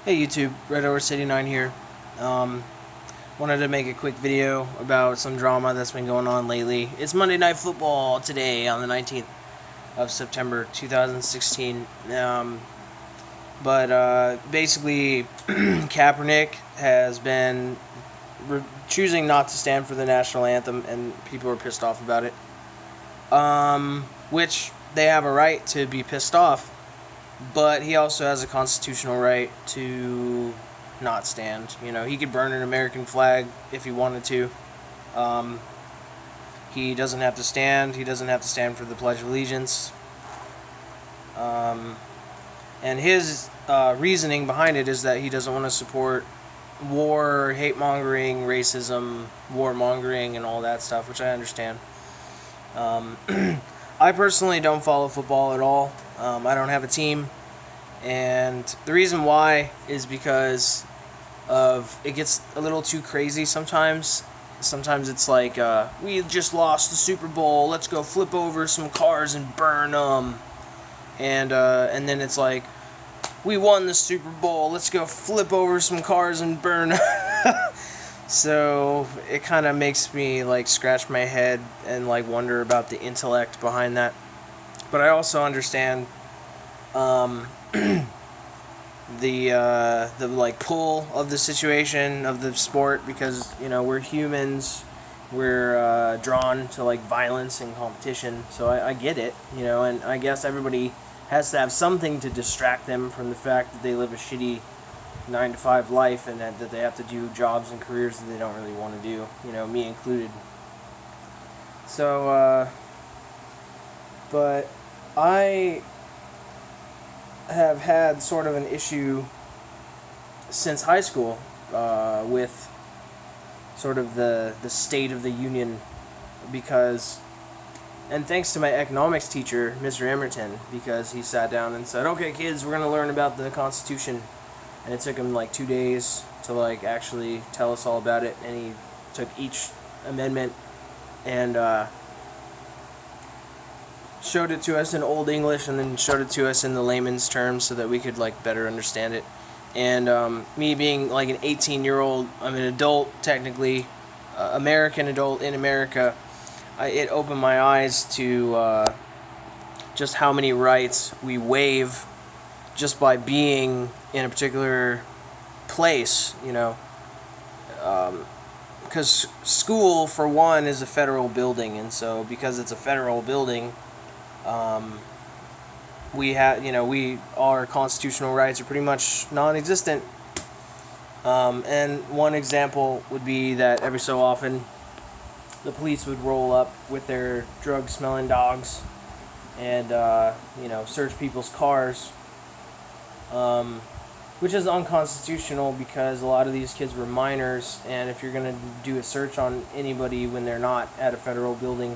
Hey YouTube, Red Horse 89 here. Um, Wanted to make a quick video about some drama that's been going on lately. It's Monday Night Football today on the 19th of September 2016. Basically, Kaepernick has been choosing not to stand for the national anthem, and people are pissed off about it. Which they have a right to be pissed off, but he also has a constitutional right to not stand. You know, he could burn an American flag if he wanted to. Um, he doesn't have to stand. He doesn't have to stand for the Pledge of Allegiance. And his reasoning behind it is that he doesn't want to support war, hate mongering, racism, warmongering, and all that stuff, which I understand. Um, I personally don't follow football at all. I don't have a team, and the reason why is because of it gets a little too crazy sometimes. Sometimes it's like we just lost the Super Bowl. Let's go flip over some cars and burn them, and then it's like we won the Super Bowl. Let's go flip over some cars and burn. So it kind of makes me like scratch my head and like wonder about the intellect behind that. But I also understand the like pull of the situation of the sport, because you know we're humans, we're drawn to like violence and competition. So I get it, you know, and I guess everybody has to have something to distract them from the fact that they live a shitty 9 to 5 life, and that they have to do jobs and careers that they don't really want to do, you know, me included. So but I have had sort of an issue since high school with sort of the state of the union, because, and thanks to my economics teacher, Mr. Emerton, because he sat down and said, okay kids, we're going to learn about the Constitution. And it took him like 2 days to like actually tell us all about it, and he took each amendment and showed it to us in Old English, and then showed it to us in the layman's terms so that we could like better understand it. And me being like an 18-year-old, I'm an adult technically, American adult in America, it opened my eyes to just how many rights we waive just by being in a particular place, you know. Because school, for one, is a federal building, and so because it's a federal building, our constitutional rights are pretty much non-existent. And one example would be that every so often the police would roll up with their drug-smelling dogs and search people's cars, which is unconstitutional because a lot of these kids were minors, and if you're going to do a search on anybody when they're not at a federal building,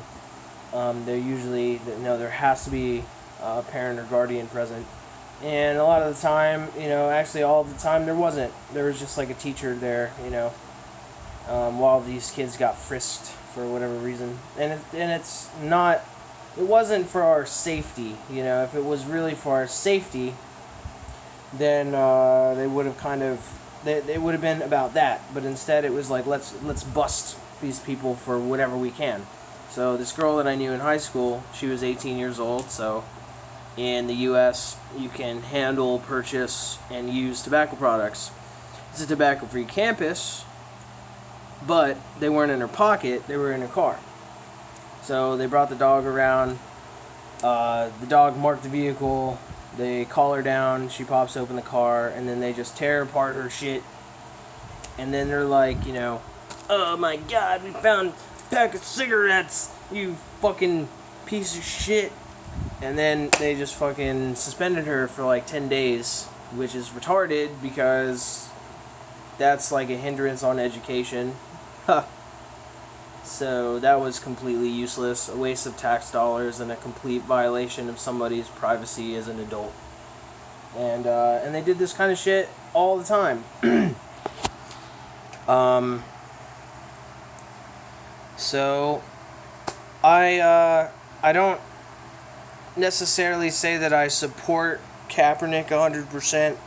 there has to be a parent or guardian present. And a lot of the time, actually all of the time, there wasn't. There was just like a teacher there, while these kids got frisked for whatever reason. And it wasn't for our safety, if it was really for our safety, then they would have they would have been about that. But instead it was like, let's bust these people for whatever we can. So this girl that I knew in high school, she was 18 years old, so in the US you can handle, purchase, and use tobacco products. It's a tobacco-free campus, but they weren't in her pocket, they were in her car. So they brought the dog around, the dog marked the vehicle, they call her down, she pops open the car, and then they just tear apart her shit. And then they're like, oh my god, we found a pack of cigarettes, you fucking piece of shit. And then they just fucking suspended her for like 10 days, which is retarded because that's like a hindrance on education. Huh. So that was completely useless, a waste of tax dollars, and a complete violation of somebody's privacy as an adult. And they did this kind of shit all the time. So I don't necessarily say that I support Kaepernick 100%.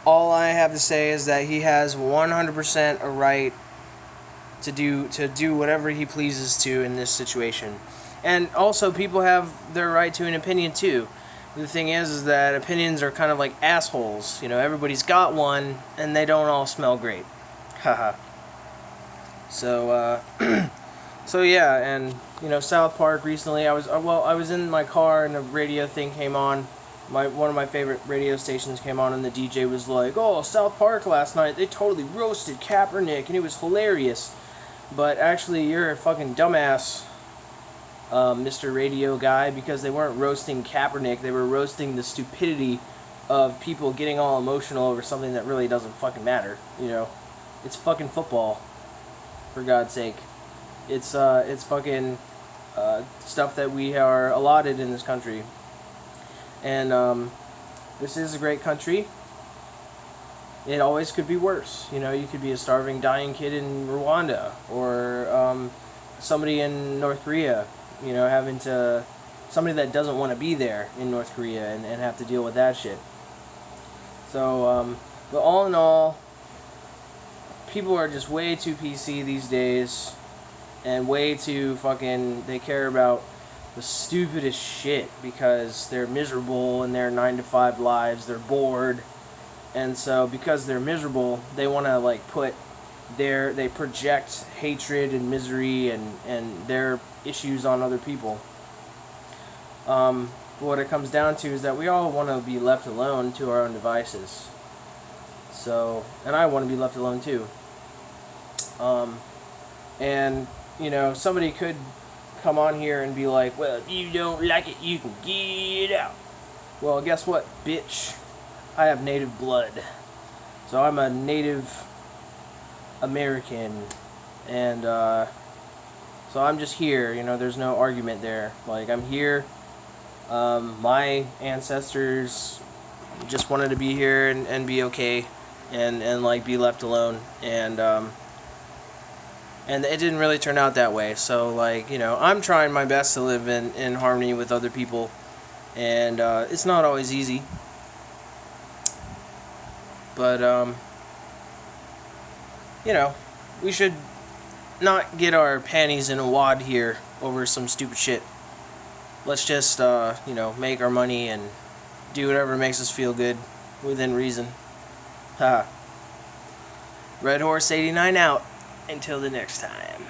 all I have to say is that he has 100% a right to do whatever he pleases to in this situation. And also, people have their right to an opinion too. The thing is that opinions are kind of like assholes. You know, everybody's got one, and they don't all smell great. Haha. So, so yeah, and you know, South Park recently. I was in my car, and a radio thing came on. One of my favorite radio stations came on, and the DJ was like, "Oh, South Park last night, they totally roasted Kaepernick, and it was hilarious." But actually, you're a fucking dumbass, Mr. Radio Guy, because they weren't roasting Kaepernick. They were roasting the stupidity of people getting all emotional over something that really doesn't fucking matter. You know, it's fucking football, for God's sake. It's fucking stuff that we are allotted in this country. And this is a great country. It always could be worse. You know, you could be a starving, dying kid in Rwanda, or somebody in North Korea, you know, somebody that doesn't want to be there in North Korea and have to deal with that shit. So, but all in all, people are just way too PC these days, and way too fucking, they care about the stupidest shit because they're miserable in their 9-to-5 lives, they're bored. And so, because they're miserable, they want to like they project hatred and misery and their issues on other people. What it comes down to is that we all want to be left alone to our own devices. So, and I want to be left alone too. And you know, somebody could come on here and be like, "Well, if you don't like it, you can get out." Well, guess what, bitch? I have native blood. So I'm a Native American. And, so I'm just here, you know, there's no argument there. Like, I'm here. My ancestors just wanted to be here and be okay. And like, be left alone. And it didn't really turn out that way. So, like, you know, I'm trying my best to live in harmony with other people. And, it's not always easy. But, you know, we should not get our panties in a wad here over some stupid shit. Let's just, you know, make our money and do whatever makes us feel good within reason. Ha. Red Horse 89 out. Until the next time.